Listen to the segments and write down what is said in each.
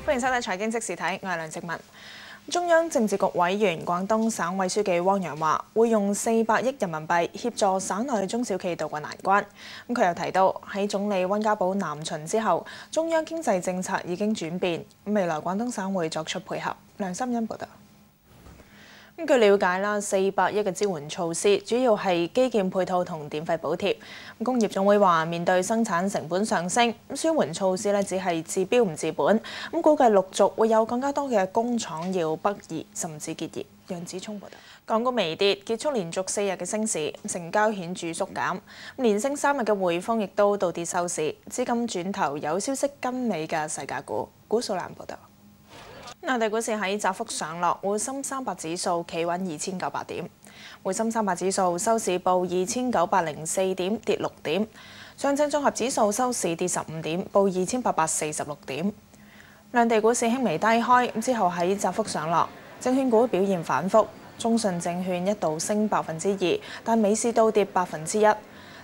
歡迎收睇財經即時睇，我係梁靜文。中央政治局委員、廣東省委書記汪洋話，會用400億人民幣協助省內中小企渡過難關。佢又提到，喺總理溫家寶南巡之後，中央經濟政策已經轉變，未來廣東省會作出配合。梁心欣報道。據了解啦，400億嘅支援措施主要係基建配套同電費補貼。工業總會話，面對生產成本上升，舒緩措施只係治標唔治本。估計陸續會有更加多嘅工廠要北移甚至結業。楊子聰報道。港股微跌，結束連續4日嘅升市，成交顯著縮減。連升3日嘅匯豐亦都倒跌收市，資金轉投有消息跟尾嘅世界股。古素蘭報道。內地股市喺窄幅上落，滬深300指數企穩2900點，滬深300指數收市報2904點，跌6點；上證綜合指數收市跌15點，報2846點。兩地股市輕微低開，之後喺窄幅上落，證券股表現反覆，中信證券一度升2%，但尾市倒跌1%。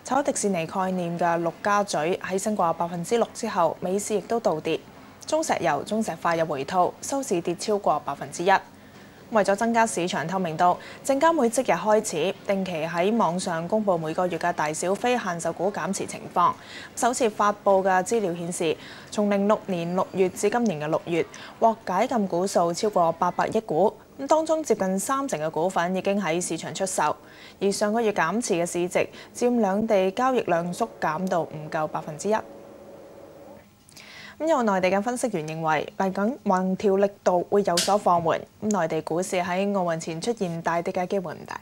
炒迪士尼概念嘅陸家嘴喺升過6%之後，尾市亦都倒跌。中石油、中石化有回吐，收市跌超過1%。為咗增加市場透明度，證監會即日開始定期喺網上公佈每個月嘅大小非限售股減持情況。首次發布嘅資料顯示，從06年6月至今年嘅6月，獲解禁股數超過800億股，當中接近30%嘅股份已經喺市場出售，而上個月減持嘅市值佔兩地交易量縮減到唔夠1%。有內地嘅分析員認為，嚟緊橫調力度會有所放緩，內地股市喺奧運前出現大跌嘅機會唔大。